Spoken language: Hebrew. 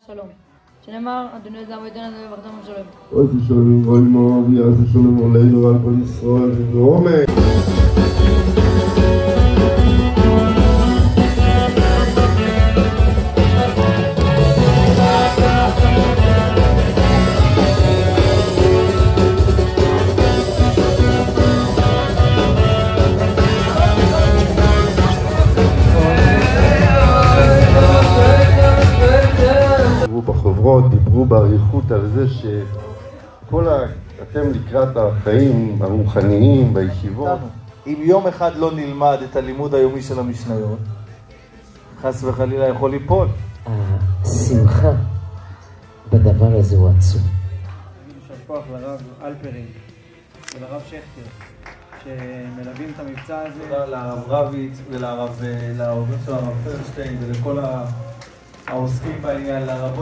שלום. שנאמר, אדוני זה עמוד לנו ובחתנו שלום. אוי שלום, אוי מאור, יעשה שלום עלינו ועל כל ישראל, ועומק. בחברות דיברו באריכות על זה אתם לקראת החיים הרוחניים בישיבות. אם יום אחד לא נלמד את הלימוד היומי של המשניות, חס וחלילה יכול ליפול. השמחה בדבר הזה הוא עצום. יישר כוח לרב אלפרין ולרב שכטר שמלווים את המבצע הזה. תודה לרב רביץ ולהורים של הרב פרשטיין ולכל העוסקים בעניין, לרב